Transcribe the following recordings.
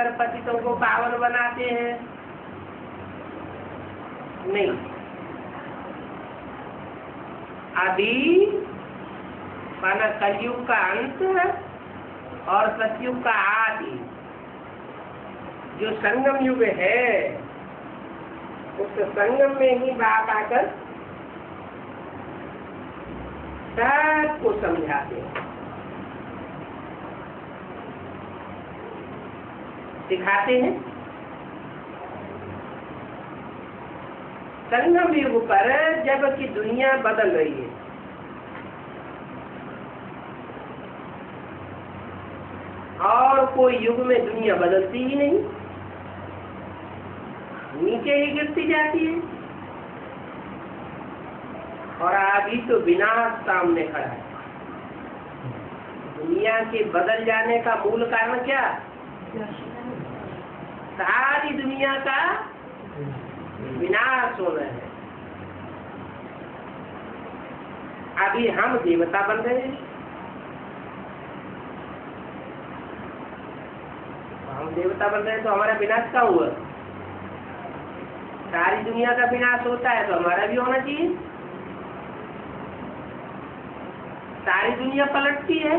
कर पतितों को पावन बनाते हैं? नहीं। अभी माना कलयुग का अंत और सतयुग का आदि जो संगम युग है, उस संगम में ही बाप आकर सबको समझाते हैं, सिखाते हैं। संगम युग पर जबकि दुनिया बदल रही है, और कोई युग में दुनिया बदलती ही नहीं, नीचे ही गिरती जाती है, और अभी तो विनाश सामने खड़ा है। दुनिया के बदल जाने का मूल कारण क्या? सारी दुनिया का विनाश होना है। अभी हम देवता बन रहे हैं, हम देवता बन रहे हैं तो हमारा विनाश क्या हुआ? सारी दुनिया का विनाश होता है तो हमारा भी होना चाहिए। सारी दुनिया पलटती है,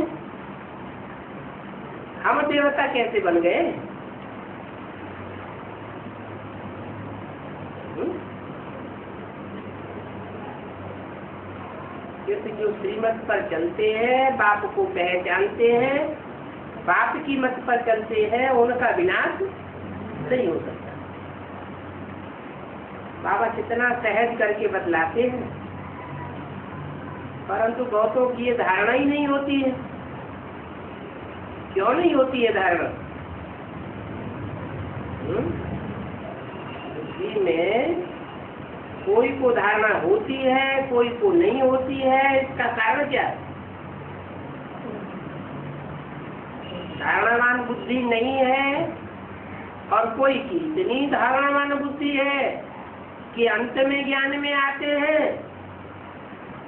हम देवता कैसे बन गए? क्योंकि जो श्रीमत पर चलते हैं, बाप को पहचानते हैं, बाप की मत पर चलते हैं, उनका विनाश नहीं हो सकता। बाबा कितना सहज करके बतलाते हैं, परंतु बहुतों की ये धारणा ही नहीं होती है। क्यों नहीं होती है धारणा? बुद्धि में कोई को धारणा होती है, कोई को नहीं होती है। इसका कारण क्या है? धारणावान बुद्धि नहीं है, और कोई की इतनी धारणावान बुद्धि है कि अंत में ज्ञान में आते हैं,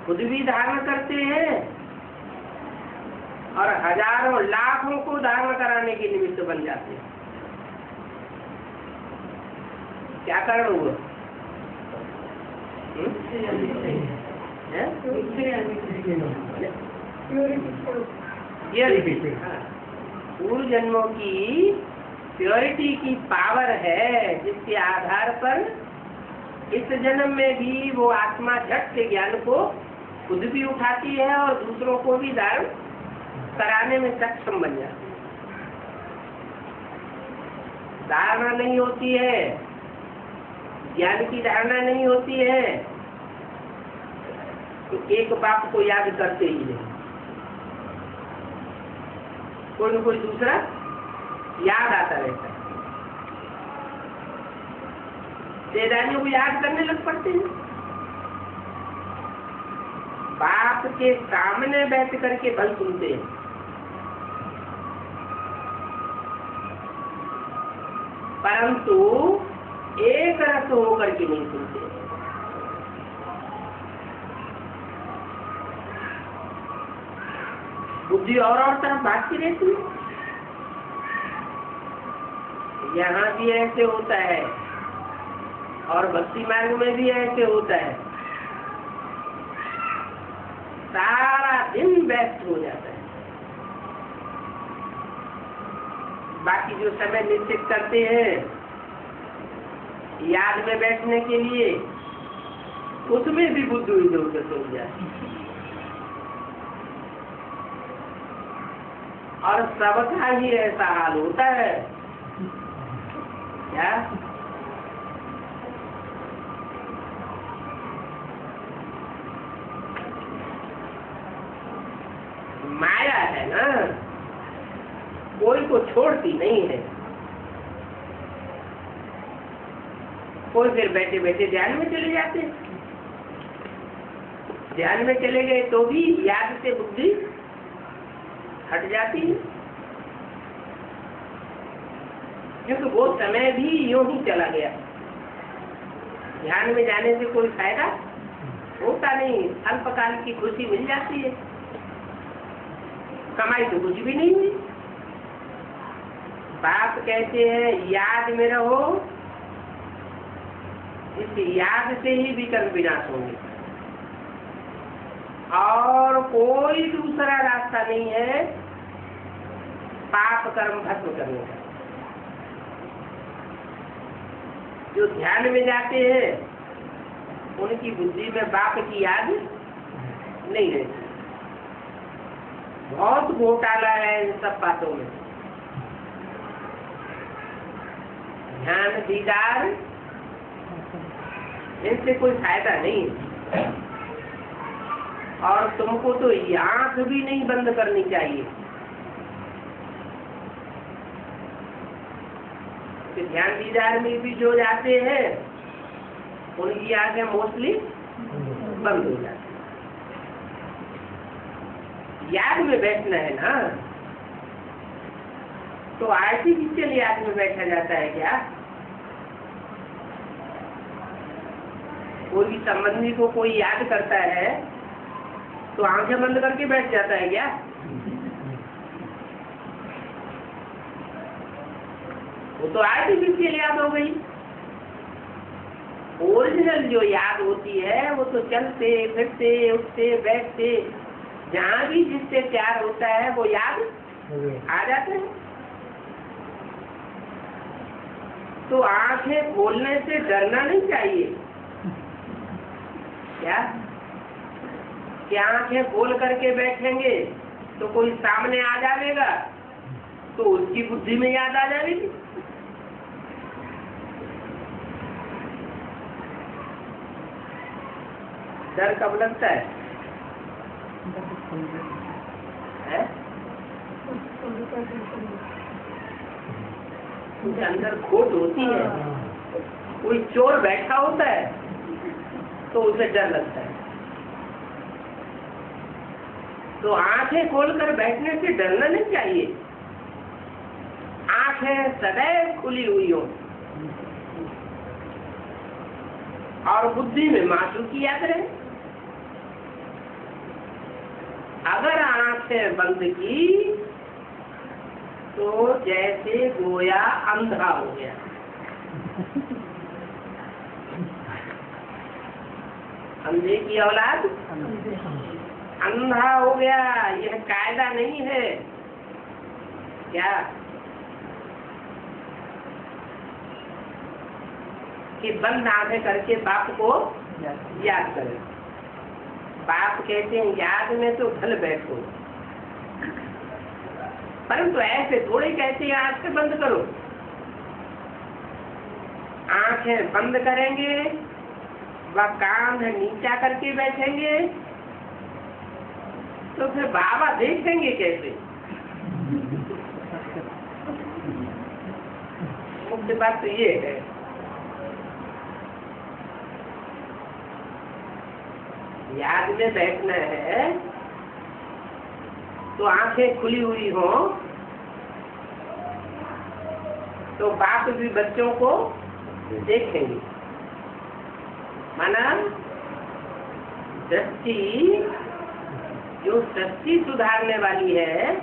खुद भी धारण करते हैं, और हजारों लाखों को धारण कराने के निमित्त बन जाते हैं। क्या कारण हुआ? पूर्व जन्मों की प्योरिटी की पावर है, जिसके आधार पर इस जन्म में भी वो आत्मा झट से ज्ञान को खुद भी उठाती है और दूसरों को भी धारण कराने में सक्षम बन जाती है। धारणा नहीं होती है, ज्ञान की धारणा नहीं होती है, तो एक बाप को याद करते ही नहीं, कोई न कोई दूसरा याद आता रहता है। सेदानियों को याद करने लग पड़ते हैं। बाप के सामने बैठ करके भल सुनते हैं, परंतु एक रस होकर के नहीं सुनते। बुद्धि और तरफ भागती रहती है। यहाँ भी ऐसे होता है और भक्ति मार्ग में भी ऐसे होता है। सारा दिन व्यस्त हो जाता है। बाकी जो समय निश्चित करते हैं याद में बैठने के लिए, उसमें भी बुद्धि इधर उधर हो जाती है। और सबका ही ऐसा हाल होता है। क्या? माया है ना, कोई को छोड़ती नहीं है। कोई फिर बैठे बैठे ध्यान में चले जाते, ध्यान में चले गए तो भी याद से बुद्धि हट जाती है, क्योंकि वो समय भी यूं ही चला गया। ध्यान में जाने से कोई फायदा होता नहीं, अल्पकाल की खुशी मिल जाती है, कमाई तो कुछ भी नहीं हुई। बाप कहते हैं याद में रहो, इस याद से ही विकल्प विनाश होंगे और कोई दूसरा रास्ता नहीं है पाप कर्म भस्म करने का। जो ध्यान में जाते हैं उनकी बुद्धि में बाप की याद नहीं रहती। बहुत घोटाला है इन सब बातों में। ध्यान दीदार इनसे कोई फायदा नहीं है और तुमको तो आंख भी नहीं बंद करनी चाहिए। तो ध्यान दीदार में भी जो जाते हैं उनकी आंखें मोस्टली बंद हो जाती। याद में बैठना है ना, तो आर्टिफिशियल याद में बैठा जाता है क्या? कोई संबंधी को कोई याद करता है तो आंखें बंद करके बैठ जाता है क्या? वो तो आर्टिफिशियल याद हो गई। ओरिजिनल जो याद होती है वो तो चलते फिरते उठते बैठते जहाँ भी जिससे प्यार होता है वो याद आ जाते हैं। तो आंखें खोलने से डरना नहीं चाहिए क्या? क्या आंखें खोल करके बैठेंगे तो कोई सामने आ जाएगा तो उसकी बुद्धि में याद आ जाएगी। डर कब लगता है? अंदर खोट होती है, कोई चोर बैठा होता है तो उसे डर लगता है। तो आंखें खोलकर बैठने से डरना नहीं चाहिए। आंखें सदैव खुली हुई हो और बुद्धि में मासूकी याद रहे। अगर आंखें बंद की तो जैसे गोया अंधा हो गया। अंधे की औलाद अंधा हो गया। यह कायदा नहीं है क्या कि बंद आंखें करके बाप को याद करें। बाप कहते हैं याद में तो भल बैठो, परंतु ऐसे थोड़े कहते हैं आंखें बंद करो। आंखें बंद करेंगे व कान नीचा करके बैठेंगे तो फिर बाबा देखेंगे कैसे? मुख्य बात तो ये है। याद में बैठना है तो आंखें खुली हुई हो तो बाप भी बच्चों को देखेंगे। माना दृष्टि जो दृष्टि सुधारने वाली है,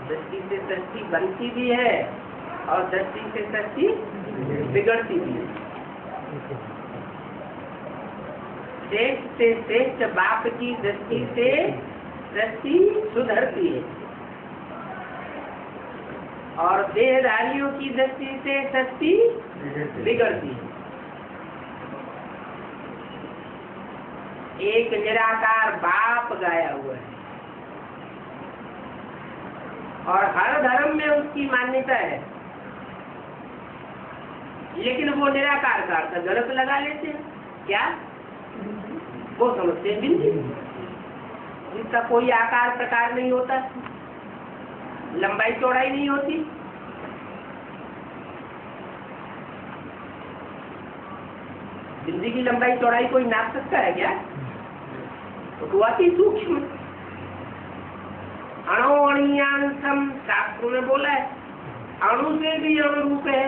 दृष्टि से दृष्टि बनती भी है और दृष्टि से दृष्टि बिगड़ती भी है। श्रेष्ठ से श्रेष्ठ बाप की दृष्टि से दृष्टि सुधरती है और देहधारियों की दृष्टि से दृष्टि बिगड़ती है। एक निराकार बाप गाया हुआ है और हर धर्म में उसकी मान्यता है, लेकिन वो निराकार का अर्थ गलत लगा लेते हैं। क्या वो समझते हैं बिंदी, जिसका कोई आकार प्रकार नहीं होता, लंबाई चौड़ाई नहीं होती। बिंदी की लंबाई चौड़ाई कोई नाप सकता है क्या? तो अति सूक्ष्म अणुअणीयांशम शास्त्रों में बोला है, अणु से भी अनुरूप है।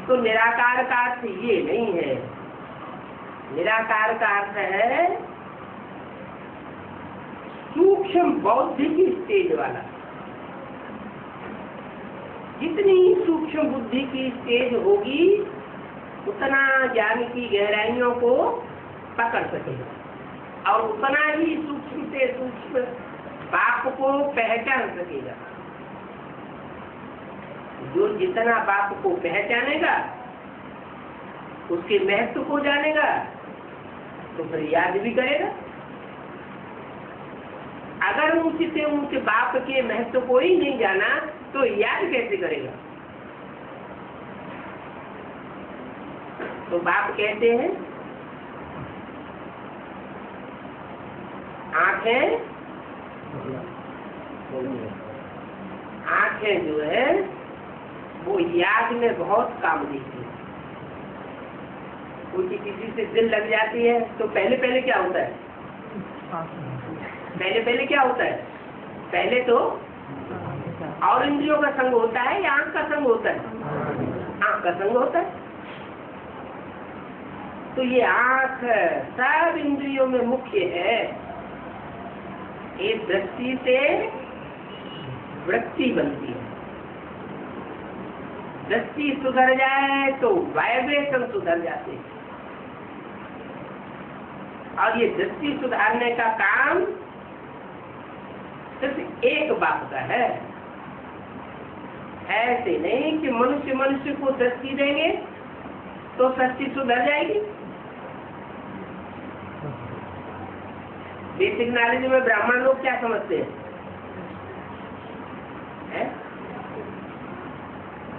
तो निराकार का अर्थ ये नहीं है। निराकार का अर्थ है सूक्ष्म बौद्धिक स्टेज वाला। जितनी सूक्ष्म बुद्धि की स्टेज होगी उतना ज्ञान की गहराइयों को पकड़ सकेगा और उतना ही सूक्ष्म से सूक्ष्म बाप को पहचान सकेगा। जो जितना बाप को पहचानेगा उसके महत्व को जानेगा तो फिर याद भी करेगा। अगर ऊंचे से ऊंचे बाप के महत्व को ही नहीं जाना तो याद कैसे करेगा। तो बाप कहते हैं आंखें जो है वो याद में बहुत काम देती है। कोई किसी से दिल लग जाती है तो पहले पहले क्या होता है? पहले क्या होता है? पहले तो और इंद्रियों का संग होता है या आंख का संग होता है? आंख का संग होता है। तो ये आंख सब इंद्रियों में मुख्य है। एक दृष्टि से वृत्ति बनती है। दृष्टि सुधर जाए तो वाइब्रेशन सुधर जाते हैं और ये दृष्टि सुधारने का काम सिर्फ एक बाप का है। ऐसे नहीं कि मनुष्य को दृष्टि देंगे तो सृष्टि सुधर जाएगी। बेसिक नॉलेज में ब्राह्मण लोग क्या समझते हैं?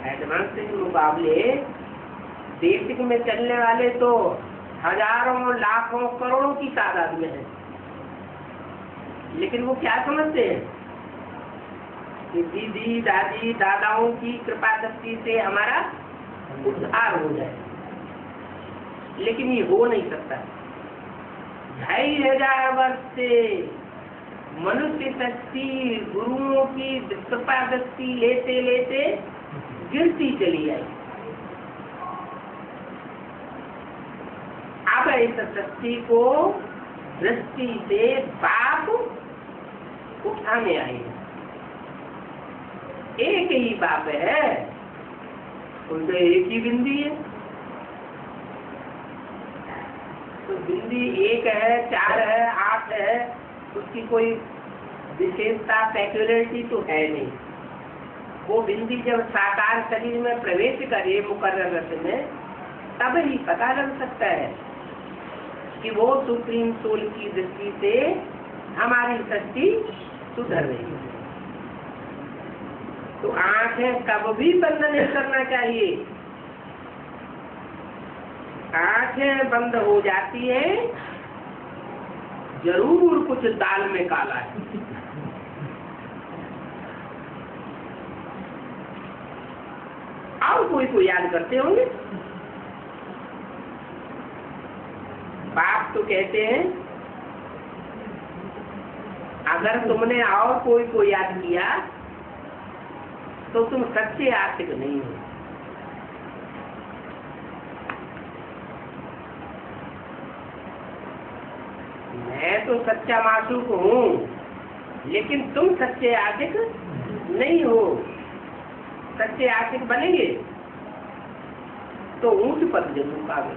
एडवांस के मुकाबले बेसिक में चलने वाले तो हजारों लाखों करोड़ों की तादाद में है। लेकिन वो क्या समझते हैं कि दीदी दादी दादाओं की कृपा शक्ति से हमारा उद्धार हो जाए। लेकिन ये हो नहीं सकता। 2500 वर्ष से मनुष्य शक्ति गुरुओं की कृपा शक्ति लेते लेते गिरती चली आई। अब इस शक्ति को दृष्टि से बाप उठाने आए। एक ही बाप है, उनका एक ही बिंदी है। तो बिंदी एक है, 4 है, 8 है, उसकी कोई विशेषता पेक्युलरिटी तो है नहीं। वो बिंदी जब साकार शरीर में प्रवेश करे मुकर्रर रस में तब ही पता लग सकता है कि वो सुप्रीम सोल की दृष्टि से हमारी सृष्टि सुधर रही है। तो आंखें कब भी बंद नहीं करना चाहिए। आंखें बंद हो जाती है जरूर कुछ दाल में काला है। और कोई याद करते होंगे। बाप तो कहते हैं अगर तुमने और कोई को याद किया तो तुम सच्चे आस्तिक नहीं हो। मैं तो सच्चा मासूक हूँ लेकिन तुम सच्चे आस्तिक नहीं हो। सच्चे आस्तिक बनेंगे तो ऊंच पद जरूर पाओगे।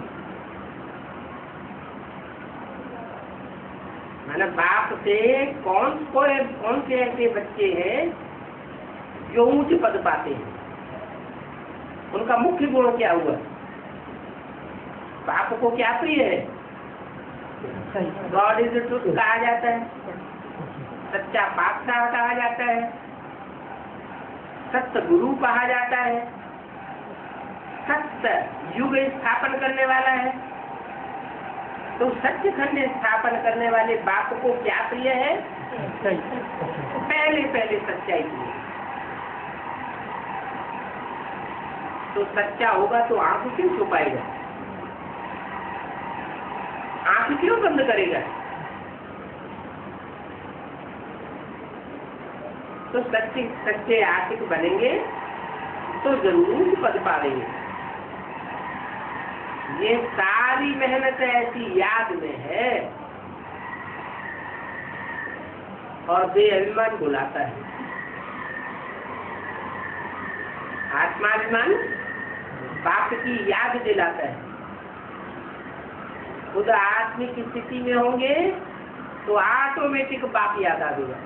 मैंने बाप से कौन से ऐसे बच्चे हैं जो ऊंच पद पाते हैं? उनका मुख्य गुण क्या हुआ? बाप को क्या प्रिय है? गॉड इज द ट्रूथ कहा जाता है, सच्चा पातशाह कहा जाता है, सत्य गुरु कहा जाता है, सत्य युग स्थापन करने वाला है। तो सत्य खंड स्थापन करने वाले बाप को क्या प्रिय है? पहले सच्चाई प्रिय। तो सच्चा होगा तो आंख क्यों छुपाएगा? आंख क्यों बंद करेगा? तो सच्चे आशिक बनेंगे तो जरूर पद पाएंगे। ये सारी मेहनत ऐसी याद में है और देहाभिमान बुलाता है। आत्माभिमान बाप की याद दिलाता है। खुद आत्मिक स्थिति में होंगे तो ऑटोमेटिक बाप याद आ जाएगा।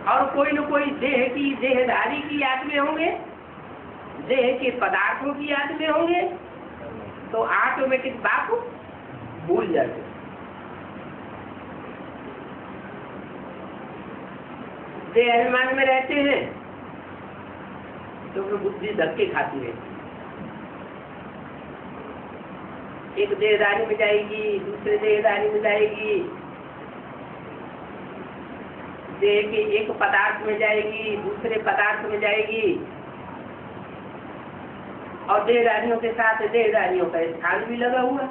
और कोई न कोई देह की, देहधारी की याद में होंगे, देह के पदार्थों की याद में होंगे तो ऑटोमेटिक बाप भूल जाते। देह अभिमान में रहते हैं तो फिर बुद्धि धक्के खाती रहती। एक देहधारी में जाएगी, दूसरे देहधारी में जाएगी, देह के एक पदार्थ में जाएगी, दूसरे पदार्थ में जाएगी, और देहधारियों के साथ देहधारियों का स्थान भी लगा हुआ।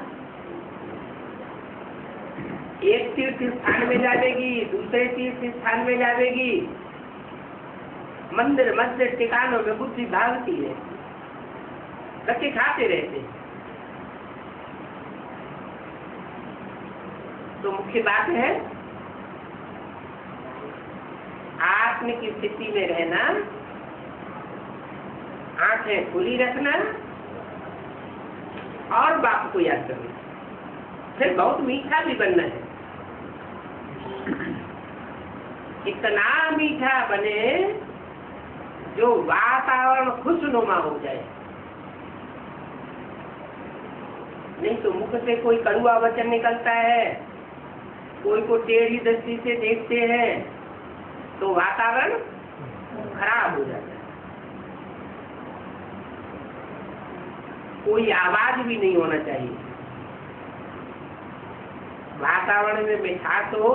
एक तीर्थ स्थान में जाएगी, दूसरे तीर्थ स्थान में जाएगी, मंदिर मस्जिद ठिकानों में बुद्धि भागती है, धक्के खाते रहते। तो मुख्य बात है आत्मिक स्थिति में रहना, आंखें खुली रखना और बाप को याद करना। फिर बहुत मीठा भी बनना है, इतना मीठा बने जो वातावरण खुशनुमा हो जाए। नहीं तो मुख से कोई कड़वा वचन निकलता है, कोई को टेढ़ी दृष्टि से देखते हैं तो वातावरण खराब हो जाता है। कोई आवाज भी नहीं होना चाहिए। वातावरण में मिठास हो,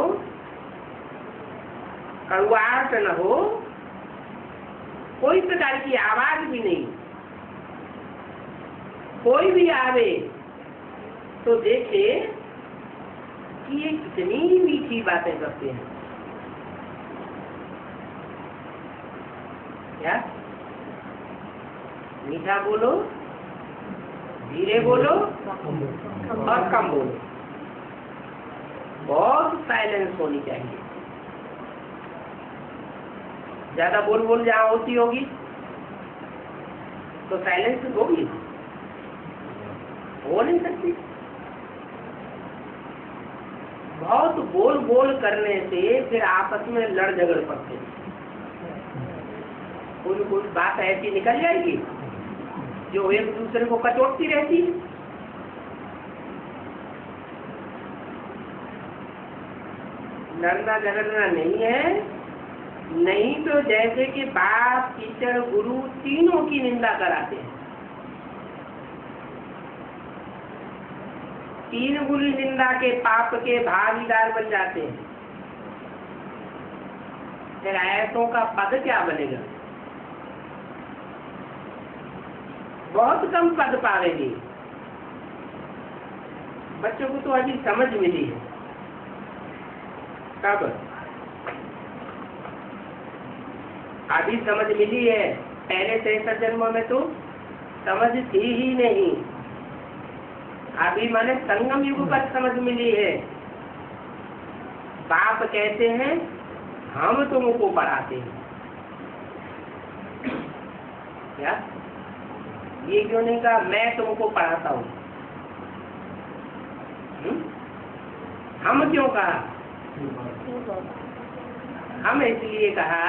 कड़वाहट न हो, कोई प्रकार की आवाज भी नहीं। कोई भी आवे तो देखे कि ये कितनी मीठी बातें करते हैं। क्या मीठा बोलो, धीरे बोलो और कम बोलो। बहुत साइलेंस होनी चाहिए। ज्यादा बोल जहाँ होती होगी तो साइलेंस होगी, हो नहीं सकती। बहुत बोल करने से फिर आपस में लड़ झगड़ पड़ते। कोई बात ऐसी निकल जाएगी जो एक दूसरे को कचोटती रहती। लड़ना झगड़ना नहीं है, नहीं तो जैसे कि बाप टीचर गुरु तीनों की निंदा कराते हैं। तीन बुरी निंदा के पाप के भागीदार बन जाते हैं। फिर ऐसों का पद क्या बनेगा? बहुत कम पद पावेंगे। बच्चों को तो अभी समझ मिली है। कब? अभी समझ मिली है। पहले 63 जन्मों में तो समझ थी ही नहीं। अभी माने संगम युग पर समझ मिली है। बाप कहते हैं हम तुमको पढ़ाते हैं। क्या ये क्यों नहीं कहा मैं तुमको पढ़ाता हूँ? हम क्यों कहा? हम इसलिए कहा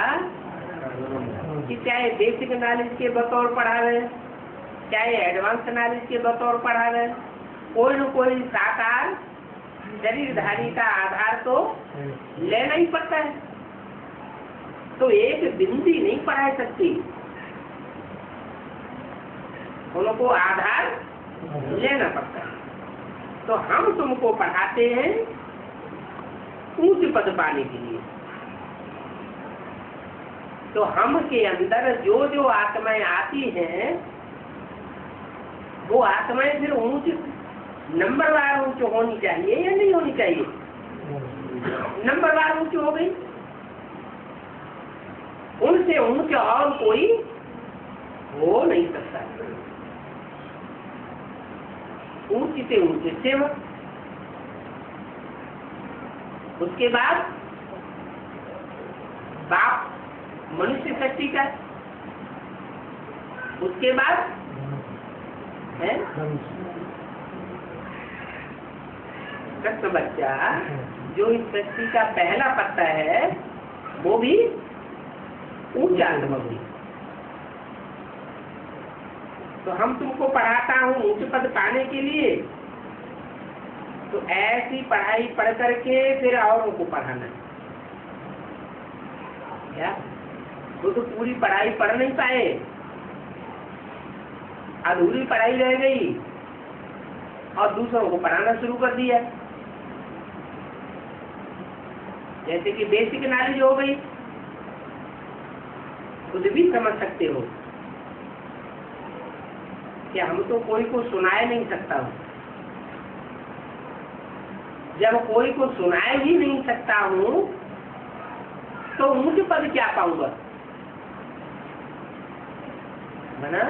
कि चाहे बेसिक नॉलेज के बतौर पढ़ावे, चाहे एडवांस नॉलेज के बतौर पढ़ावे, कोई न कोई साकार शरीरधारी का आधार तो लेना ही पड़ता है। तो एक बिंदी नहीं पढ़ा सकती, उनको आधार लेना पड़ता है। तो हम तुमको पढ़ाते हैं ऊंच पद पाने के लिए। तो हम के अंदर जो जो आत्माएं आती हैं वो आत्माएं फिर ऊंच नंबरवार ऊंच होनी चाहिए या नहीं होनी चाहिए? नंबरवार ऊंच हो गई। उनसे ऊंच और कोई हो नहीं सकता। ऊंच से ऊंचे सेवक, उसके बाद बाप मनुष्य सृष्टि का, उसके बाद है कृष्ण बच्चा, जो इस सृष्टि का पहला पत्ता है, वो भी ऊंचा अनुभवी। तो हम तुमको पढ़ाता हूँ ऊंच पद पाने के लिए, तो ऐसी पढ़ाई पढ़ करके फिर औरों को पढ़ाना क्या? वो तो पूरी पढ़ाई पढ़ नहीं पाए, अधूरी पढ़ाई रह गई और दूसरों को पढ़ाना शुरू कर दिया। जैसे कि बेसिक नॉलेज हो गई, खुद भी समझ सकते हो कि हम तो कोई को सुनाए नहीं सकता हूँ। जब कोई को सुनाए ही नहीं सकता हूँ तो ऊंच पद क्या पाऊंगा? है ना?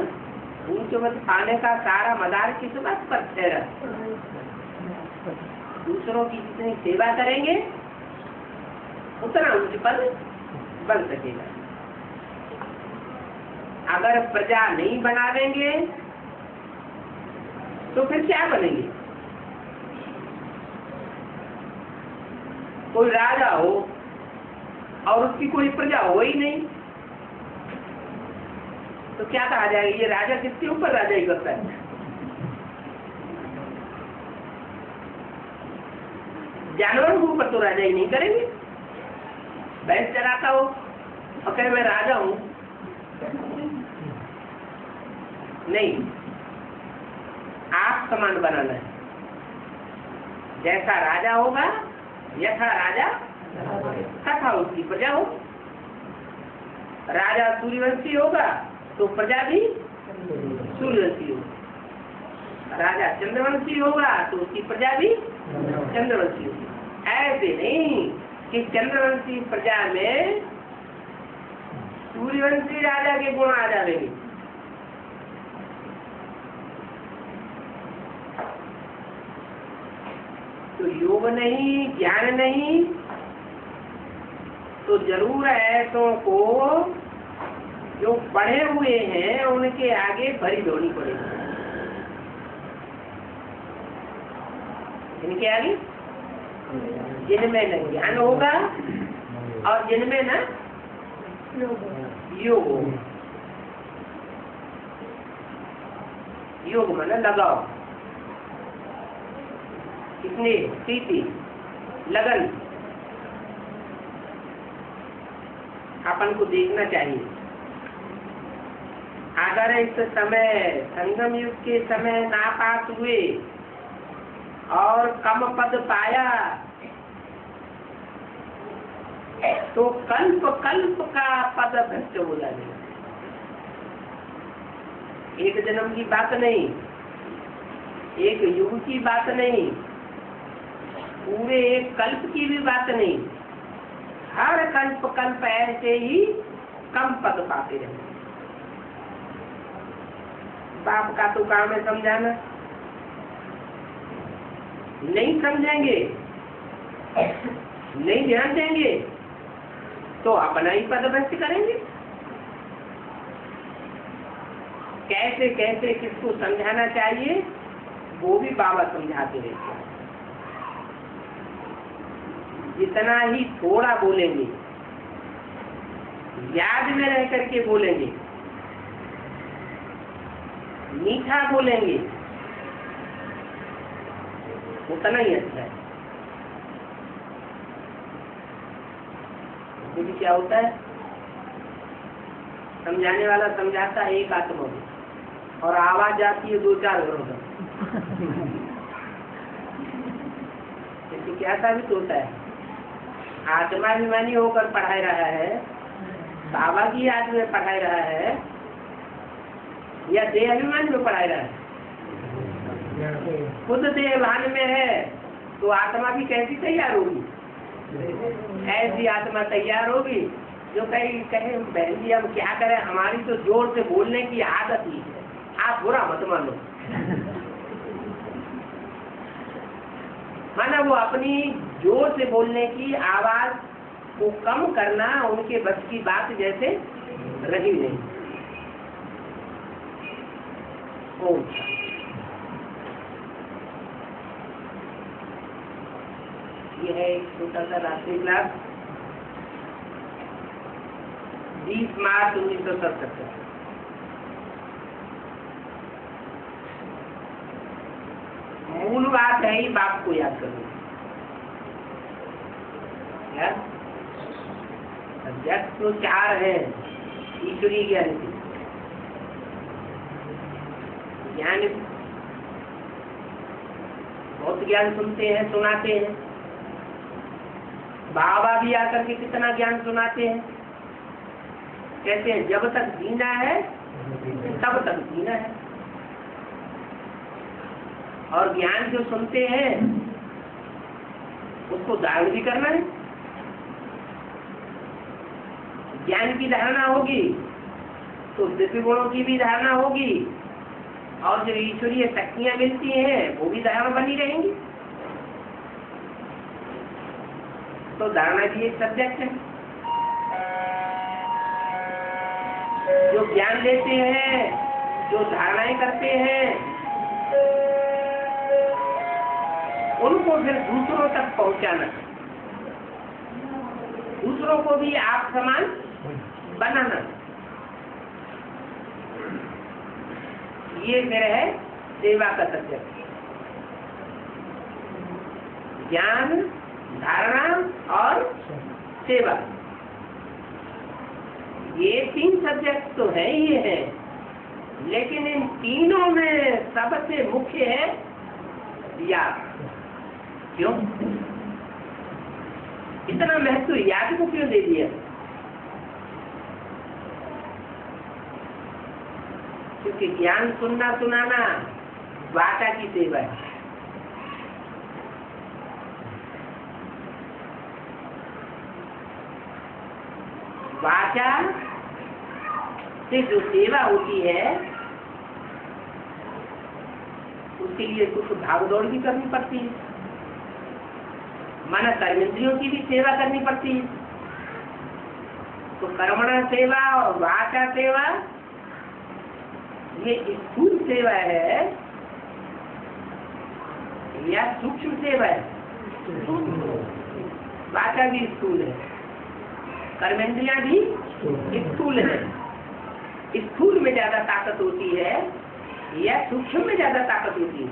ऊंच पद पाने का सारा मदार किस बात पर ठहरा? दूसरों की जितनी सेवा करेंगे उतना ऊंच पद बन सकेगा। अगर प्रजा नहीं बना देंगे तो फिर क्या बनेंगे? कोई राजा हो और उसकी कोई प्रजा हो ही नहीं, तो क्या कहा जाएगा? ये राजा किसके ऊपर राजाई करता है? जानवरों के ऊपर तो राजाई नहीं करेंगे। भैंस चराता हो और कहे मैं राजा हूं, नहीं, आप समान बनाना है। जैसा राजा होगा यथा राजा तथा उसकी प्रजा हो। राजा सूर्यवंशी होगा तो प्रजा भी सूर्यवंशी होगी। राजा चंद्रवंशी होगा तो उसकी प्रजा भी चंद्रवंशी होगी। ऐसे नहीं कि चंद्रवंशी प्रजा में सूर्यवंशी राजा के गुण आ जाएंगे। तो योग नहीं, ज्ञान नहीं, तो जरूर ऐसों को जो पढ़े हुए हैं उनके आगे भरी धोनी पड़ेगी। इनके आगे जिनमें न ज्ञान होगा और जिनमें न योग होगा। योग माना लगाओ, कितने प्रीति लगन अपन को देखना चाहिए। अगर इस समय संगम युग के समय नापास हुए और कम पद पाया तो कल्प कल्प का पद भ्रष्ट हो जाएगा। एक जन्म की बात नहीं, एक युग की बात नहीं, पूरे एक कल्प की भी बात नहीं, हर कल्प कल्प ऐसे ही कम पद पाते रहे। बाप का तो काम है समझाना, नहीं समझेंगे, नहीं ध्यान देंगे तो अपना ही पद भ्रष्ट करेंगे। कैसे कैसे किसको समझाना चाहिए वो भी बाबा समझाते रहते हैं। जितना ही थोड़ा बोलेंगे, याद में रह करके बोलेंगे, मीठा बोलेंगे, उतना ही अच्छा है। क्योंकि क्या होता है, समझाने वाला समझाता है एक आत्मा में और आवाज आती है 2-4 घरों तक। तो क्या साबित होता है? आत्माभिमानी होकर पढ़ाई रहा है, बाबा की याद में पढ़ाई रहा है, या देह अभिमान में पढ़ाई रहा है? खुद देहभान में है तो आत्मा भी कैसी तैयार होगी? ऐसी आत्मा तैयार होगी जो कहे बहन जी हम क्या करें, हमारी तो जोर से बोलने की आदत ही है, आप बुरा मत मानो। माना वो अपनी जोर से बोलने की आवाज वो कम करना उनके बस की बात जैसे रही नहीं। ओम शांति। ये है एक छोटा सा रात्रि क्लास 20 मार्च 1977। मूल बात है ही बाप को याद करना। सब्जेक्ट तो 4 है ईश्वरीय ज्ञान की। ज्ञान बहुत ज्ञान सुनते हैं, सुनाते हैं। बाबा भी आकर के कितना ज्ञान सुनाते हैं। कहते हैं जब तक जीना है तब तक जीना है। और ज्ञान जो सुनते हैं उसको धारण भी करना है। ज्ञान की धारणा होगी तो दिव्य गुणों की भी धारणा होगी, और जो ईश्वरीय शक्तियां मिलती हैं वो भी धारणा बनी रहेंगी। तो धारणा भी एक सब्जेक्ट है। जो ज्ञान देते हैं, जो धारणाएं करते हैं, उनको फिर दूसरों तक पहुंचाना, दूसरों को भी आप समान बनाना, ये फिर है सेवा का सब्जेक्ट। ज्ञान, धारणा और सेवा, ये 3 सब्जेक्ट तो है ही है, लेकिन इन तीनों में सबसे मुख्य है याद। क्यों इतना महत्व याद को क्यों दे दिया? क्योंकि ज्ञान सुनना सुनाना वाचा की सेवा है। वाचा से जो सेवा होती है उसके लिए कुछ भागदौड़ भी करनी पड़ती है। माना कर्मेंद्रियों की भी सेवा करनी पड़ती है। तो कर्मणा सेवा और वाचा सेवा ये स्थूल सेवा है या सूक्ष्म सेवा है? वाचा भी स्थूल है, कर्मेंद्रियां भी स्थूल है। स्थूल में ज्यादा ताकत होती है या सूक्ष्म में ज्यादा ताकत होती है?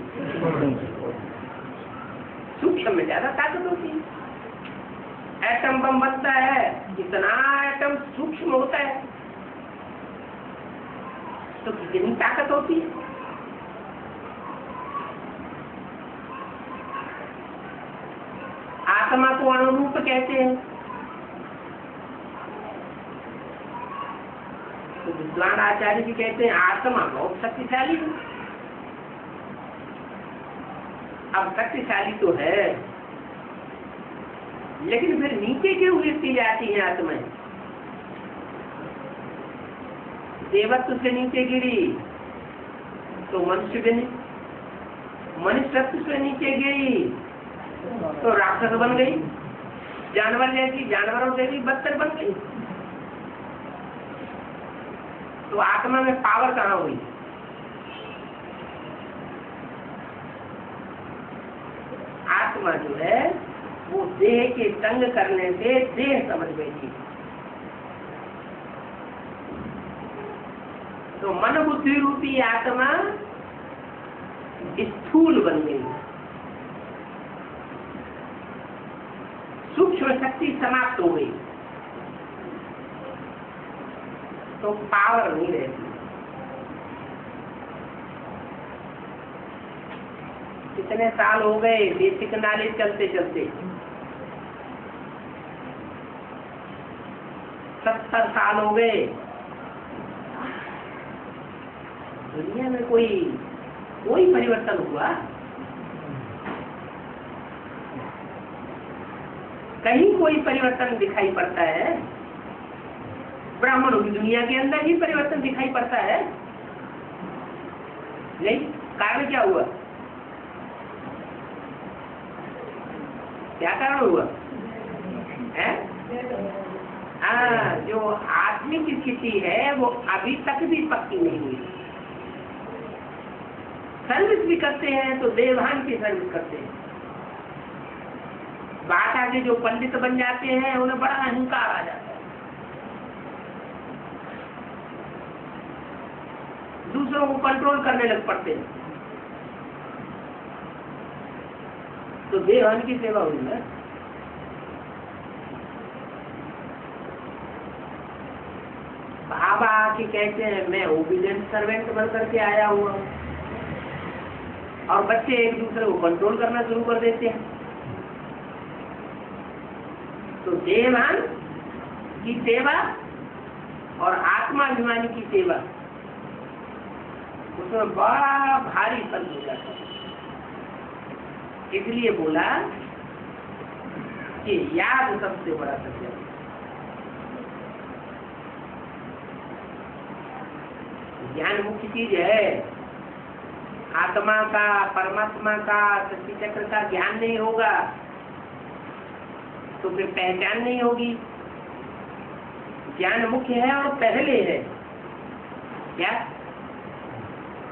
सूक्ष्म में ज्यादा ताकत होती है। एटम बम बनता है, इतना एटम सूक्ष्म होता है तो कितनी ताकत होती है। आत्मा को अणुरूप कहते हैं। तो विद्वान आचार्य भी कहते हैं आत्मा बहुत शक्तिशाली है। अब शक्तिशाली तो है, लेकिन फिर नीचे क्यों गिरती जाती है आत्माएं? देवत्व से नीचे गिरी तो मनुष्य बनी, मनुष्यत्व से नीचे गिरी तो राक्षस बन गई, जानवर जैसी, जानवरों से भी बदतर बन गई। तो आत्मा में पावर कहाँ हुई? आत्मा जो है वो देह के तंग करने से देह समझ बैठी। तो मन बुद्धि रूपी आत्मा स्थूल बन गई, सूक्ष्म शक्ति समाप्त हो गई, तो पावर नहीं रहती। कितने साल हो गए बेसिक नॉलेज चलते चलते? 70 साल हो गए। दुनिया में कोई परिवर्तन हुआ? कहीं कोई परिवर्तन दिखाई पड़ता है? ब्राह्मणों की दुनिया के अंदर ही परिवर्तन दिखाई पड़ता है? नहीं। कारण क्या हुआ? क्या कारण हुआ है? जो आत्मिक स्थिति है वो अभी तक भी पक्की नहीं हुई। सर्विस भी करते हैं तो देवभान की सर्विस करते हैं। बात आगे जो पंडित बन जाते हैं उन्हें बड़ा अहंकार आ जाता है, दूसरों को कंट्रोल करने लग पड़ते हैं। तो देवभान की सेवा हुई ना। बाबा आके कहते हैं मैं ओबीडिएंट सर्वेंट बन करके आया हुआ हूँ, और बच्चे एक दूसरे को कंट्रोल करना शुरू कर देते हैं। तो देवभान की सेवा और आत्माभिमानी की सेवा, उसमें बड़ा भारी फर्क हो जाता है। इसलिए बोला कि याद सबसे बड़ा सत्य है। ज्ञान मुख्य चीज है। आत्मा का, परमात्मा का, सृष्टि चक्र का ज्ञान नहीं होगा तो फिर पहचान नहीं होगी। ज्ञान मुख्य है और पहले है। क्या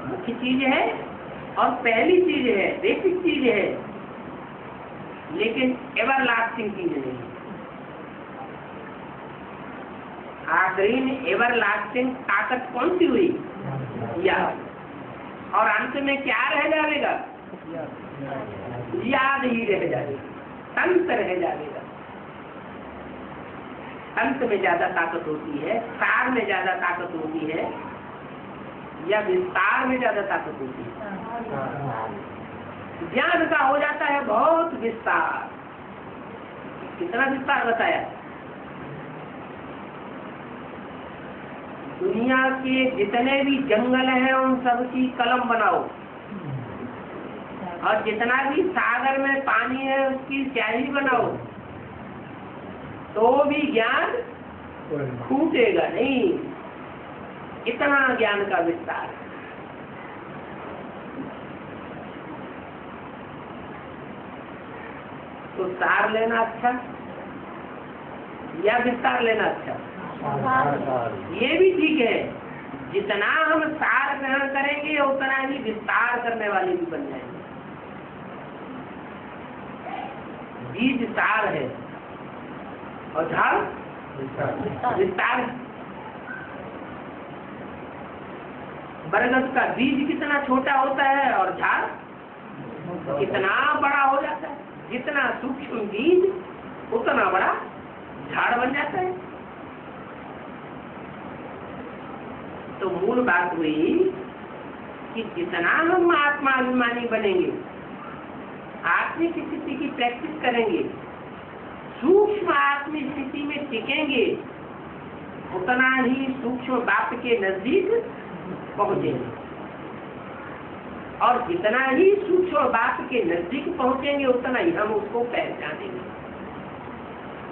मुख्य चीज है और पहली चीज है, बेसिक चीज है, लेकिन एवर लास्टिंग चीज नहीं। आखिरी में एवर लास्टिंग ताकत कौन सी हुई? याद। और अंत में क्या रह जाएगा? याद ही रह जाएगा, तंत्र रह जाएगा। अंत में ज्यादा ताकत होती है, सार में ज्यादा ताकत होती है, या विस्तार में ज्यादा ताकत होती है? ज्ञान का हो जाता है बहुत विस्तार। कितना विस्तार बताया? दुनिया के जितने भी जंगल हैं उन सब की कलम बनाओ, और जितना भी सागर में पानी है उसकी स्याही बनाओ, तो भी ज्ञान छूटेगा नहीं। इतना ज्ञान का विस्तार। तो सार लेना अच्छा या विस्तार लेना अच्छा? ये भी ठीक है। जितना हम सार ग्रहण करेंगे उतना ही विस्तार करने वाले भी बन जाएंगे। बीज सार है और झाड़ विस्तार। बरगद का बीज कितना छोटा होता है और झाड़ कितना बड़ा हो जाता है। जितना सूक्ष्म बीज उतना बड़ा झाड़ बन जाता है। तो मूल बात हुई कि जितना हम आत्माभिमानी बनेंगे, आत्मिक स्थिति की प्रैक्टिस करेंगे, सूक्ष्म आत्मिक स्थिति में टिकेंगे, उतना ही सूक्ष्म बाप के नजदीक पहुंचेंगे। और जितना ही सूक्ष्म बाप के नजदीक पहुंचेंगे उतना ही हम उसको पहचानेंगे।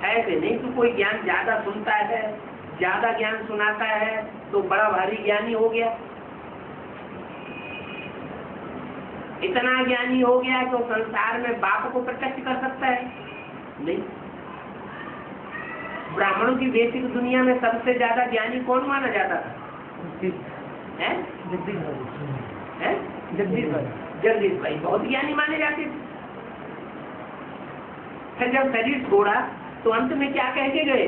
ऐसे नहीं तो कोई ज्ञान ज्यादा सुनता है, ज्यादा ज्ञान सुनाता है तो बड़ा भारी ज्ञानी हो गया, इतना ज्ञानी हो गया तो संसार में बाप को प्रत्यक्ष कर सकता है? नहीं। ब्राह्मणों की वैदिक दुनिया में सबसे ज्यादा ज्ञानी कौन माना जाता था? जगदीश भाई बहुत ज्ञानी माने जाते थे। फिर जब शरीर छोड़ा तो अंत में क्या कह के गए?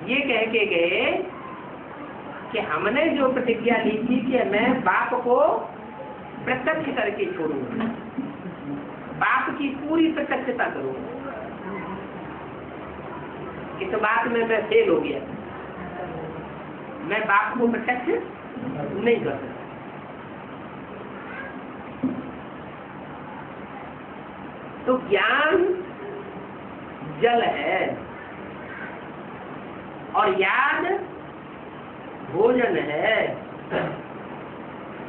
ये कह के गए कि हमने जो प्रतिज्ञा ली थी कि मैं बाप को प्रत्यक्ष करके छोड़ूंगा, बाप की पूरी प्रत्यक्षता करूंगा। इस बात में मैं फेल हो गया, मैं बाप को प्रत्यक्ष नहीं कर सकता। तो ज्ञान जल है और याद भोजन है।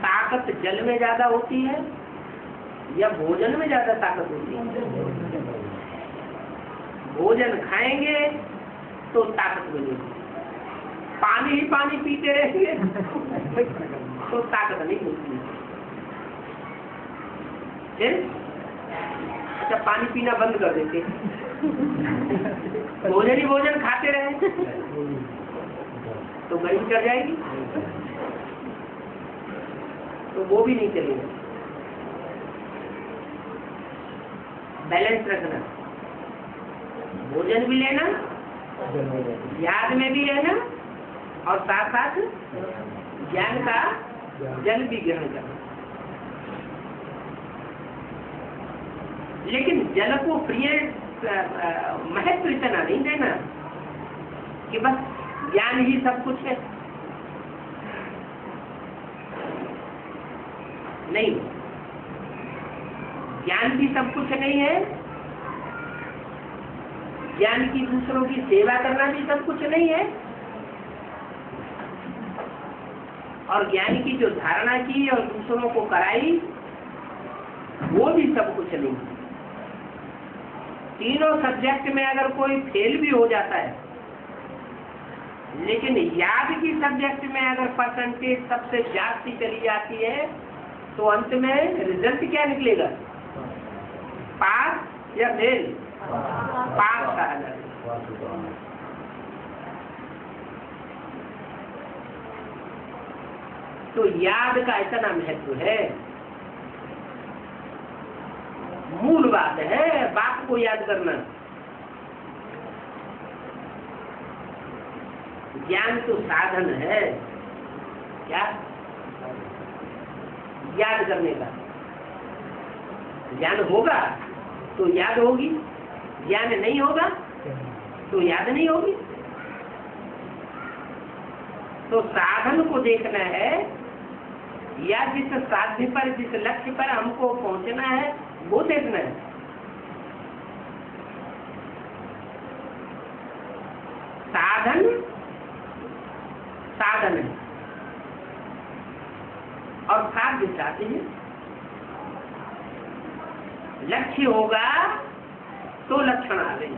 ताकत जल में ज्यादा होती है या भोजन में ज्यादा ताकत होती है? भोजन खाएंगे तो ताकत मिलेगी, पानी ही पानी पीते रहेंगे तो ताकत नहीं मिलती। फिर अच्छा पानी पीना बंद कर देते, भोजन ही भोजन खाते रहे तो गर्मी चढ़ जाएगी, तो वो भी नहीं चलेगा। बैलेंस रखना, भोजन भी लेना, याद में भी रहना, और साथ साथ ज्ञान का जल भी ग्रहण करना। लेकिन जल को प्रिय महत्व इतना नहीं देना कि बस ज्ञान ही सब कुछ है, नहीं, ज्ञान भी सब कुछ नहीं है, ज्ञान की दूसरों की सेवा करना भी सब कुछ नहीं है, और ज्ञान की जो धारणा की और दूसरों को कराई वो भी सब कुछ नहीं। तीनों सब्जेक्ट में अगर कोई फेल भी हो जाता है, लेकिन याद की सब्जेक्ट में अगर परसेंटेज सबसे ज्यादा चली जाती है तो अंत में रिजल्ट क्या निकलेगा, पास या फेल? पास कहा जाएगा। तो याद का इतना महत्व है, मूल बात है बाप को याद करना। ज्ञान तो साधन है, क्या याद करने का। ज्ञान होगा तो याद होगी, ज्ञान नहीं होगा तो याद नहीं होगी। तो साधन को देखना है, या जिस साध्य पर, जिस लक्ष्य पर हमको पहुंचना है वो देखना है। साधन साधन है और साध्य साध्य है। लक्ष्य होगा तो लक्षण आ गए।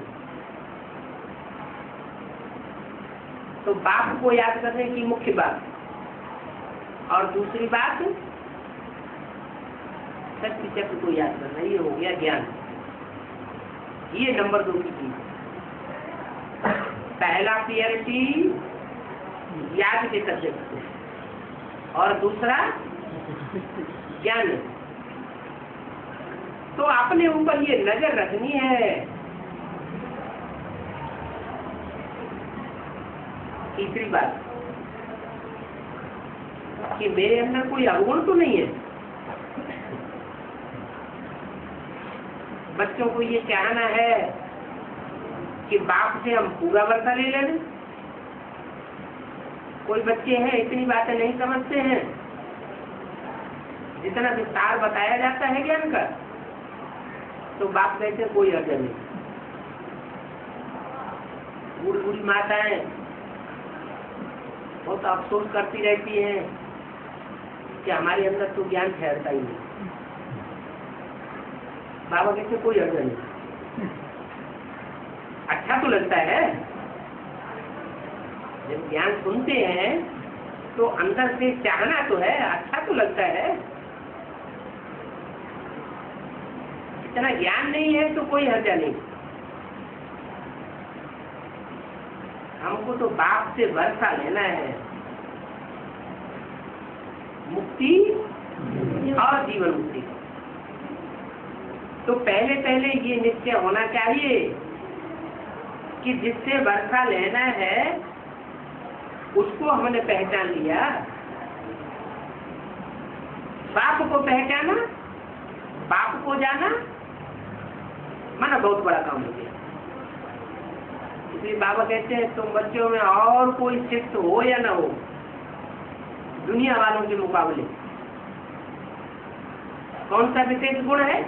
तो बाप को याद करने की मुख्य बात, और दूसरी बात शक्ति चक्र को याद करना, ये हो गया ज्ञान। ये नंबर 2 की चीज। पहला प्रियरिटी याद के सब्जेक्ट को, और दूसरा ज्ञान। तो अपने ऊपर ये नजर रखनी है। तीसरी बात कि मेरे अंदर कोई अवगुण तो नहीं है। बच्चों को ये चाहना है कि बाप से हम पूरा वर्षा ले लें। कोई बच्चे हैं इतनी बातें नहीं समझते हैं, जितना विस्तार बताया जाता है ज्ञान का, तो बाप कहते कोई हर्ज नहीं। बूढ़ी बूढ़ी माताएं बहुत अफसोस करती रहती हैं कि हमारे अंदर तो ज्ञान ठहरता ही नहीं। बाबा कहते कोई हर्ज नहीं। अच्छा तो लगता है, जब ज्ञान सुनते हैं तो अंदर से चाहना तो है, अच्छा तो लगता है। इतना ज्ञान नहीं है तो कोई हर्जा नहीं। हमको तो बाप से वर्षा लेना है, मुक्ति और जीवन मुक्ति। तो पहले पहले ये निश्चय होना चाहिए कि जिससे वर्षा लेना है उसको हमने पहचान लिया। बाप को पहचाना, बाप को जाना, माना बहुत बड़ा काम हो गया। इसलिए बाबा कहते हैं तुम बच्चों में और कोई शिष्ट हो या ना हो, दुनिया वालों के मुकाबले कौन सा विशेष गुण है?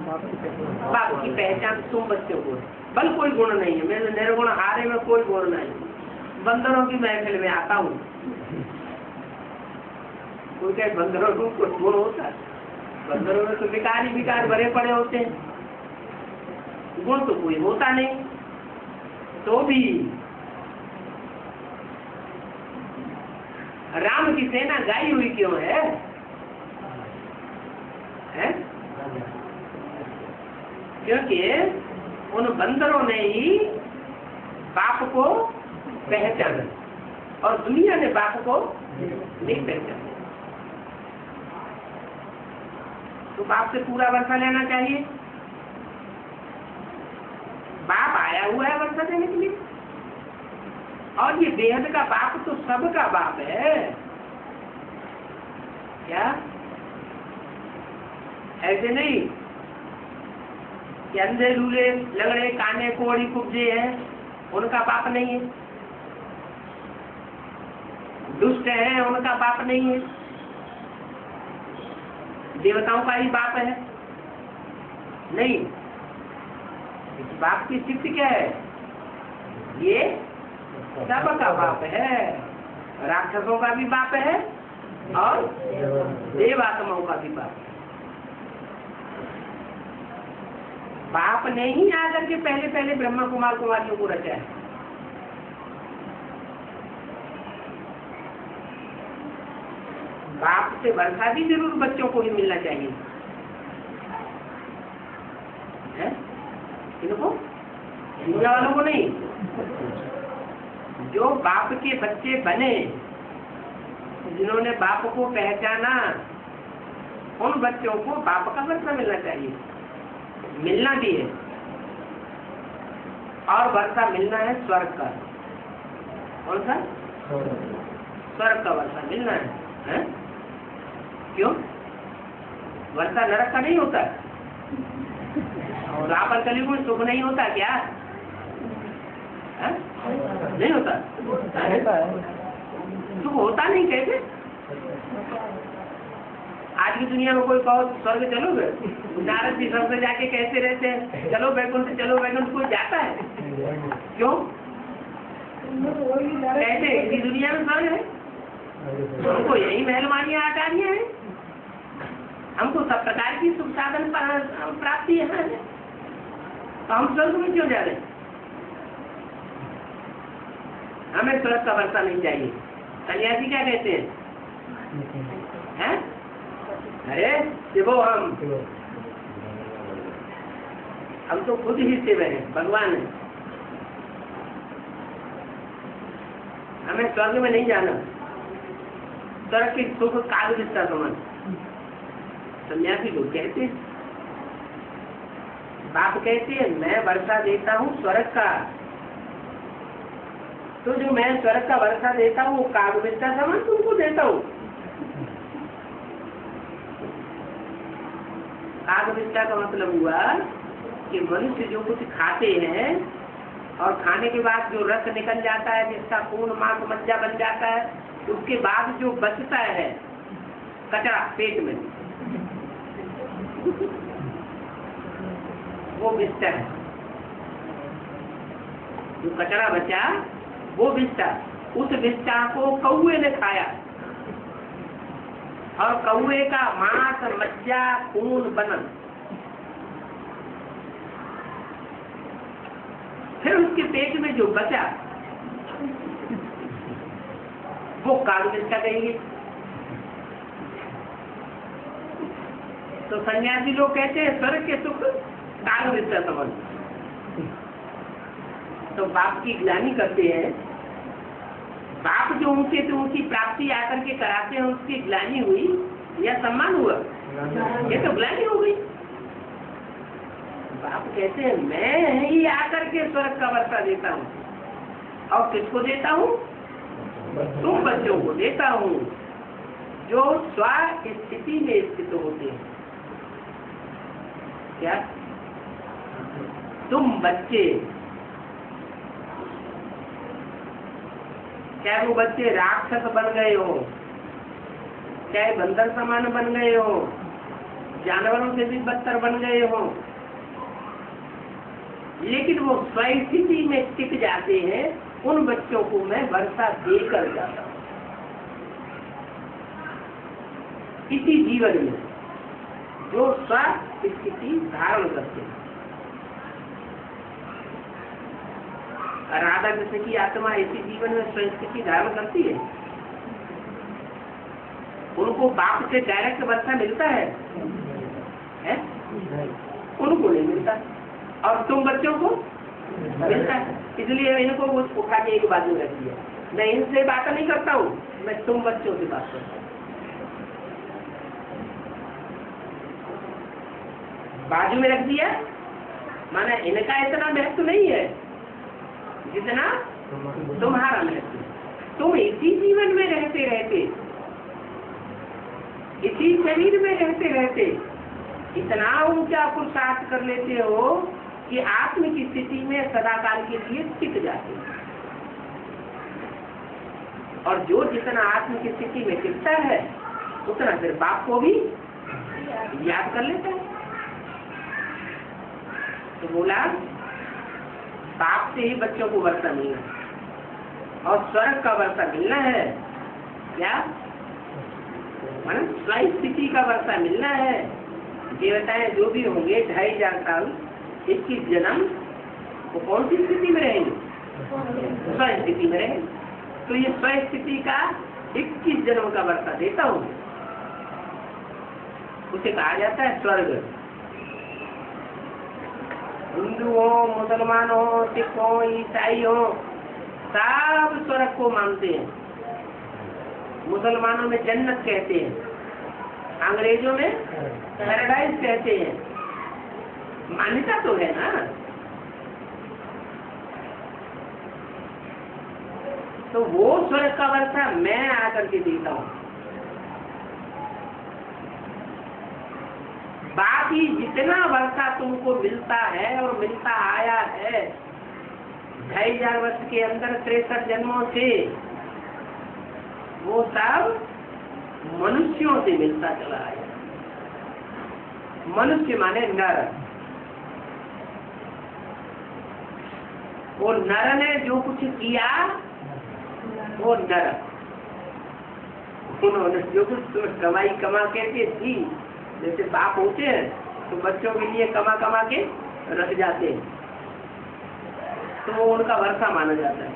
बाप की पहचान तुम बच्चों को। बल कोई गुण नहीं है, मेरे निर्गुण हारे में कोई गुण नहीं। बंदरों की महफिल में आता हूँ, कोई कहे बंदरों को कुछ गुण होता है? बंदरों में तो विकार ही विकार भरे पड़े होते हैं, गुण तो कोई होता नहीं। तो भी राम की सेना गाई हुई क्यों है? क्योंकि उन बंदरों ने ही बाप को पहचाना और दुनिया ने बाप को नहीं पहचाना। तो बाप से पूरा वर्षा लेना चाहिए। बाप आया हुआ है वर्षा देने के लिए, और ये बेहद का बाप तो सबका बाप है। क्या ऐसे नहीं कि अंधे लूले लगड़े काने कोड़ी कुब्जे हैं उनका बाप नहीं है, दुष्ट है उनका बाप नहीं है, देवताओं का ही बाप है नहीं। इस बाप की स्थिति क्या है? ये सबका बाप है, राक्षसों का भी बाप है और देवात्माओं का भी बाप है। बाप ने ही आकर के पहले पहले ब्रह्मा कुमार कुमारियों को रचा है। बाप से वर्षा भी जरूर बच्चों को ही मिलना चाहिए है? इनको दुनिया वालों को नहीं। जो बाप के बच्चे बने, जिन्होंने बाप को पहचाना, उन बच्चों को बाप का वर्षा मिलना चाहिए, मिलना भी है। और वर्षा मिलना है स्वर्ग का। कौन सा? स्वर्ग का वर्षा मिलना है? क्यों? वर्षा नरक का नहीं होता और आप कलयुग में सुख नहीं होता क्या? है? नहीं होता, सुख होता नहीं। कैसे? आज की दुनिया में कोई कहो स्वर्ग चलोगे, नारद जी स्वर्ग से जाके कैसे रहते हैं? चलो वैकुंठ, चलो वैकुंठ, कोई जाता है? क्यों? कैसे? इसी दुनिया में स्वर्ग है, हमको यही महलमानियां आटारियां हैं, हमको सब प्रकार की सुख साधन प्राप्ति है, तो हम स्वर्ग में क्यों जा रहे हैं? हमें स्वर्ग का वर्षा नहीं चाहिए। सन्यासी क्या कहते हैं? अरे शिवो हम तो खुद ही शिव है, भगवान है, हमें स्वर्ग में नहीं जाना। स्वर्ग की सुख काल विस्तार समझ सन्यासी लोग कहते हैं। बाप कहते हैं मैं वर्षा देता हूँ स्वर्ग का, तो जो मैं स्वर्ग का वर्षा देता हूँ वो काल विस्तार समझ तुमको देता हूँ। काल विस्तार का मतलब हुआ कि मनुष्य जो कुछ खाते हैं और खाने के बाद जो रस निकल जाता है, जिसका खून मांस मज्जा बन जाता है, उसके बाद जो बचता है कचरा पेट में, वो विस्तार है। जो कचरा बचा वो विस्तार, उस विस्तार को कौवे ने खाया और कौवे का मांस मज्जा खून बनन, फिर उसके पेट में जो बचा वो काल विस्तार कहेंगे। तो सन्यासी लोग कहते हैं स्वर्ग के सुख काल विस्तार समझ। तो बाप की ग्लानि करते हैं, बाप जो ऊंचे से ऊंची प्राप्ति आकर के कराते हैं, उसकी ग्लानि हुई या सम्मान हुआ? ये तो ग्लानि हो गई। बाप कहते हैं मैं ही आकर के स्वर्ग का वर्षा देता हूँ, और किसको देता हूँ? तुम बच्चों को देता हूँ जो स्व स्थिति में स्थित होते हैं। क्या? तुम बच्चे, चाहे वो बच्चे राक्षस बन गए हो, चाहे बंदर समान बन गए हो, जानवरों से भी बदतर बन गए हो, लेकिन वो स्वस्थिति में टिक जाते हैं, उन बच्चों को मैं वर्षा देकर जाता हूँ। इसी जीवन में जो स्वस्थिति धारण करते हैं। राधा कृष्ण की आत्मा इसी जीवन में स्वस्थिति धारण करती है। उनको बाप से डायरेक्ट वर्षा मिलता है? उनको नहीं मिलता। और तुम बच्चों को मिलता है, इसलिए इनको उठा के एक बाजू रख दिया। मैं इनसे बात नहीं करता हूँ, मैं तुम बच्चों से बात करता हूँ। बाजू में रख दिया, माना इनका इतना महत्व नहीं है जितना तुम्हारा महत्व। तुम इसी जीवन में रहते रहते, इसी शरीर में रहते रहते इतना ऊंचा पुरुषार्थ कर लेते हो कि आत्म की स्थिति में सदाकाल के लिए टिक जाते हो। और जो जितना आत्म की स्थिति में टिकता है उतना फिर बाप को भी याद कर लेता है। तो बोला बाप से ही बच्चों को वर्षा मिलना और स्वर्ग का वर्षा मिलना है। क्या स्व स्थिति का वर्षा मिलना है। देवताएं जो भी होंगे 2500 साल 21 जन्म, वो कौन सी स्थिति में रहेंगे? स्व स्थिति में रहेंगे। तो ये स्व स्थिति का 21 जन्म का वर्षा देता हूँ, उसे कहा जाता है स्वर्ग। हिंदू हो, मुसलमान हो, सिख हो, ईसाई हो, सब स्वर्ग को मानते हैं। मुसलमानों में जन्नत कहते हैं, अंग्रेजों में पैराडाइज कहते हैं। मान्यता तो है ना। तो वो स्वर्ग का वर्षा मैं आकर के देता हूँ। बाकी जितना वर्षा तुमको मिलता है और मिलता आया है 2500 वर्ष के अंदर 63 जन्मों से, वो सब मनुष्यों से मिलता चला आया। मनुष्य माने नर। वो नर ने जो कुछ किया वो नर, उन्होंने जो कुछ कमाई कमा के थी, जैसे बाप होते हैं तो बच्चों के लिए कमा कमा के रख जाते हैं, तो वो उनका वर्षा माना जाता है।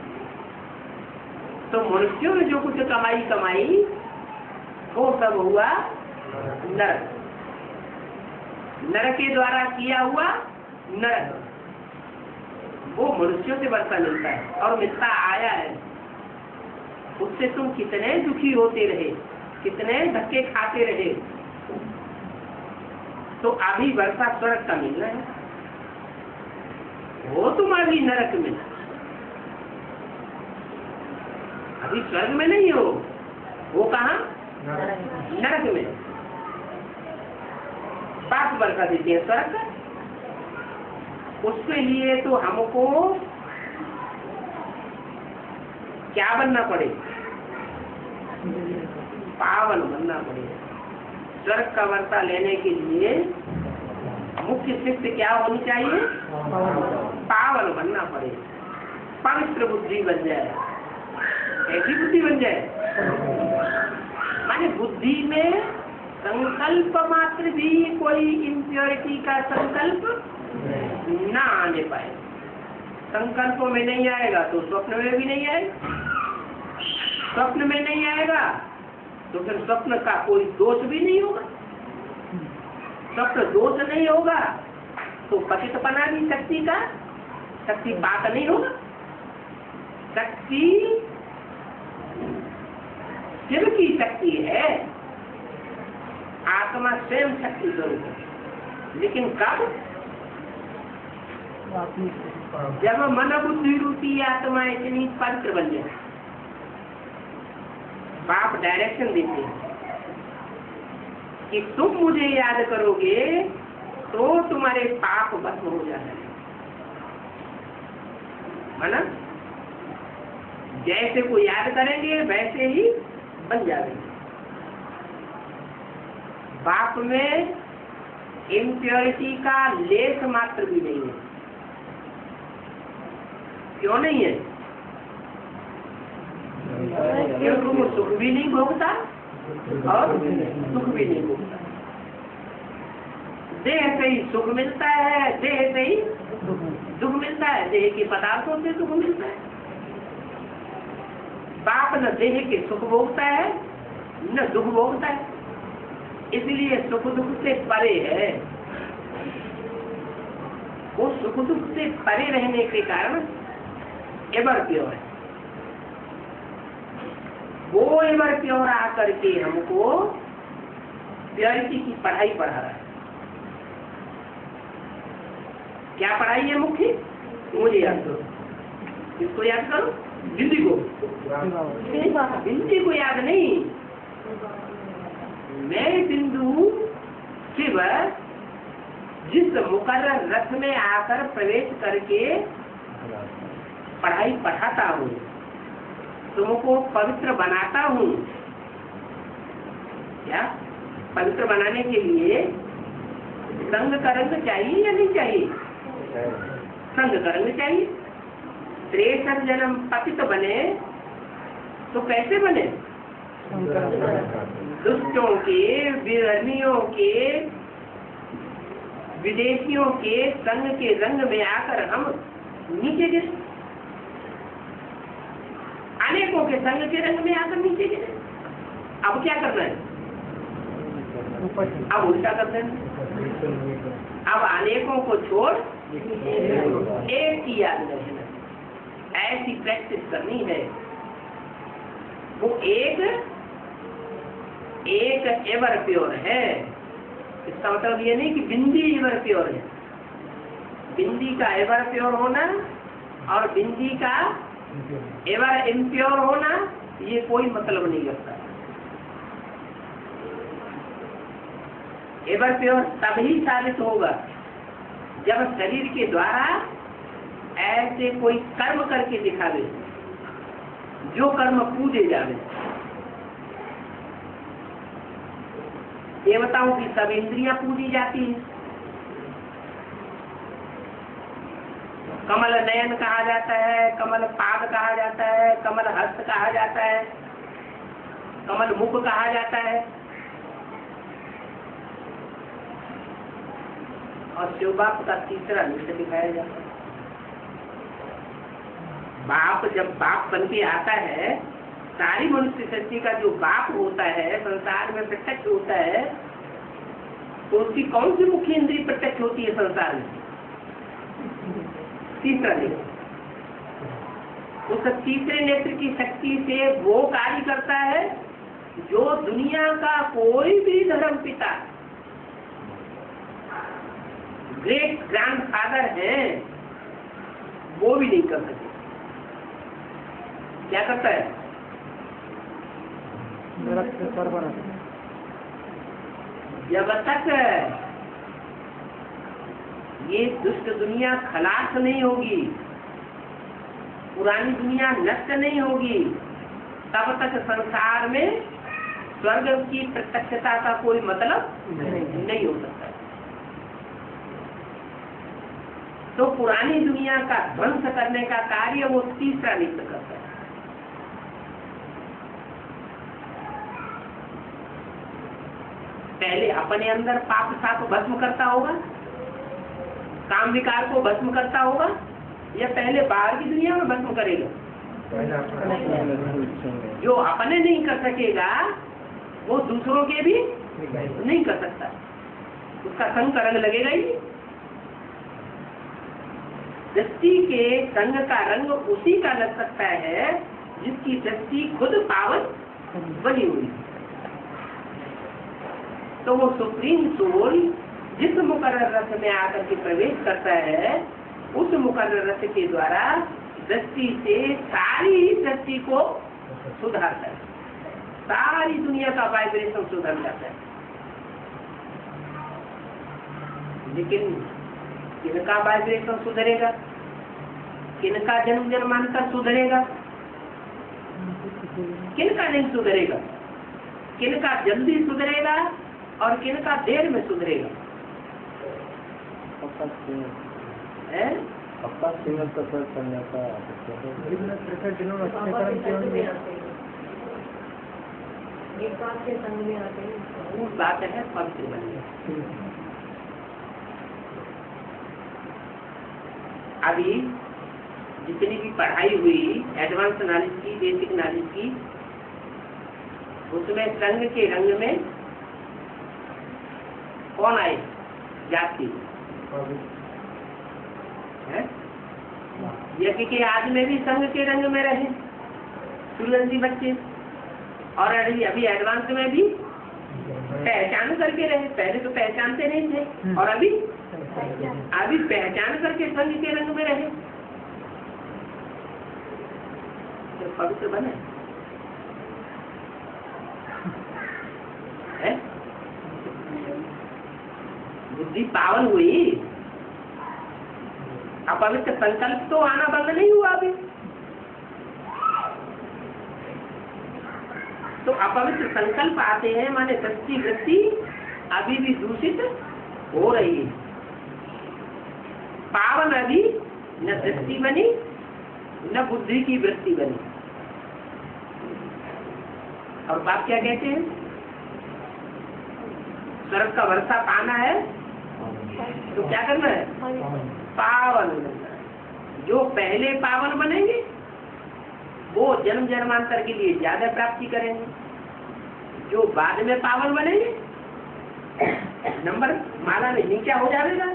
तो मनुष्यों ने जो कुछ कमाई वो सब हुआ नर। नर के द्वारा किया हुआ नरक, वो मनुष्यों से वर्षा मिलता है और मिलता आया है। उससे तुम कितने दुखी होते रहे, कितने धक्के खाते रहे, तो अभी वर्षा स्वर्ग का मिलना है। वो तुम अभी नरक में, अभी स्वर्ग में नहीं हो। वो कहाँ? नरक में। पाप वर्षा देते हैं स्वर्ग। उसके लिए तो हमको क्या बनना पड़े? पावन बनना पड़ेगा। स्वर्ग का वर्षा लेने के लिए मुख्य शिष्य क्या होनी चाहिए? पावन बनना पड़ेगा। पवित्र बुद्धि बन जाए। ऐसी बुद्धि बन जाए माने बुद्धि में संकल्प मात्र भी कोई इम्प्योरिटी का संकल्प ना आने पाए। संकल्पों में नहीं आएगा तो स्वप्न में भी नहीं आएगा। स्वप्न में नहीं आएगा तो फिर स्वप्न का कोई दोष भी नहीं होगा। स्वप्न दोष नहीं होगा तो पतितपना भी शक्ति का शक्तिपात नहीं होगा। शक्ति शिव की शक्ति है, आत्मा स्वयं शक्ति स्वरूप है। लेकिन कब? जब मन बुद्धि रूपी आत्मा इतनी पवित्र बन जाए। बाप डायरेक्शन देते हैं कि तुम मुझे याद करोगे तो तुम्हारे पाप भस्म हो जाते हैं। है ना? जैसे को याद करेंगे वैसे ही बन जाएंगे। बाप में इम्प्योरिटी का लेस मात्र भी नहीं है। क्यों नहीं है? क्योंकि वो सुख भी नहीं भोगता और सुख भी नहीं भोगता। देह से ही सुख मिलता है, देह से ही दुख मिलता है। देह के पदार्थों से सुख मिलता है। बाप न देह के सुख भोगता है न दुख भोगता है, इसलिए सुख दुख से परे है। वो सुख दुख से परे रहने के कारण एवर प्योर है। वो एवर प्योर आकर के हमको प्योरिटी की पढ़ाई पढ़ा रहा है। क्या पढ़ाई है मुख्य? मुझे याद करो, किसको याद करो? बिंदी को। बिंदी को याद नहीं, मैं बिंदु शिव जिस मुकर्रर रथ में आकर प्रवेश करके पढ़ाई पढ़ाता हूँ, तुमको पवित्र बनाता हूँ। क्या पवित्र बनाने के लिए संग का रंग चाहिए या नहीं चाहिए? संग का रंग चाहिए। 63 जन्म पतित बने तो कैसे बने? दुष्टों के, विरनियों के, विदेशियों के संग के रंग में आकर हम नीचे गिरे। अनेकों के संग के रंग में आकर नीचे गिरे। अब क्या करना है? अब उल्टा करना है। अब अनेकों को छोड़ एक की याद रखना, ऐसी प्रैक्टिस करनी है। वो एक एवर प्योर है। इसका मतलब ये नहीं कि बिंदी एवर प्योर है। बिंदी का एवर प्योर होना और बिंदी का एवर इम्प्योर होना ये कोई मतलब नहीं रखता। एवर प्योर तभी साबित होगा जब शरीर के द्वारा ऐसे कोई कर्म करके दिखावे जो कर्म पूजे जावे। ये बताऊं कि सब इंद्रियां पूजी जाती हैं। कमल नयन कहा जाता है, कमल पाद कहा जाता है, कमल हस्त कहा जाता है, कमल मुख कहा जाता है, और शिव बाप का तीसरा नृत्य दिखाया जाता है। बाप जब बाप बन के आता है, सारी मनुष्य सृष्टि का जो बाप होता है, संसार में प्रत्यक्ष होता है, तो उसकी कौन सी मुख्य इंद्रिय प्रत्यक्ष होती है संसार में? तीसरा नेत्र। उस तीसरे नेत्र की शक्ति से वो कार्य करता है जो दुनिया का कोई भी धर्म पिता, ग्रेट ग्रैंडफादर है, वो भी नहीं कर सके। क्या करता है? जब तक ये दुष्ट दुनिया खलास नहीं होगी, पुरानी दुनिया नष्ट नहीं होगी, तब तक संसार में स्वर्ग की प्रत्यक्षता का कोई मतलब नहीं हो सकता। तो पुरानी दुनिया का ध्वंस करने का कार्य वो तीसरा नित्य करता है। पहले अपने अंदर पाप साप भस्म करता होगा, काम विकार को भस्म करता होगा, या पहले बाहर की दुनिया में भस्म करेगा? जो अपने नहीं कर सकेगा वो दूसरों के भी नहीं कर सकता। उसका संग का रंग लगेगा ही। दृष्टि के संग का रंग उसी का लग सकता है जिसकी दृष्टि खुद पावन बनी हुई। तो वो सुप्रीम सोल जिस मुकर्रर रथ में आकर के प्रवेश करता है, उस मुकर्रर रथ के द्वारा दृष्टि से सारी दृष्टि को सुधारता है, सारी दुनिया का वाइब्रेशन सुधर जाता है। लेकिन किनका वाइब्रेशन सुधरेगा, किनका जन्म जन्मांतर सुधरेगा, किनका नहीं सुधरेगा, किनका जल्दी सुधरेगा और किनका देर में सुधरेगा। बात है पवित्र बनने। अभी जितनी भी पढ़ाई हुई एडवांस नॉलेज की, बेसिक नॉलेज की, उसमें संग के रंग में कौन आए? जाति। है? यज्ञ के आदि में भी संघ के रंग में रहे सूर्यवंशी बच्चे, और अभी एडवांस में भी पहचान करके रहे। पहले तो पहचानते नहीं थे, और अभी पहचान करके संघ के रंग में रहे, तो पवित्र बने है? बुद्धि पावन हुई, अपवित्र संकल्प तो आना बंद नहीं हुआ अभी। तो अपवित्र संकल्प आते हैं, माने सच्ची वृत्ति अभी भी दूषित हो रही है। पावन अभी न दृष्टि बनी न बुद्धि की वृत्ति बनी। और बाप क्या कहते हैं? स्वर्ग का वर्षा पाना है तो क्या करना है? पावन बनना है। जो पहले पावन बनेंगे वो जन्म जन्मांतर के लिए ज्यादा प्राप्ति करेंगे, जो बाद में पावन बनेंगे नंबर माला में नीचा हो जाएगा,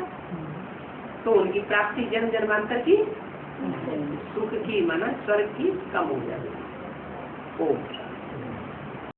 तो उनकी प्राप्ति जन्म जन्मांतर की सुख की माना स्वर्ग की कम हो जाएगी। ओम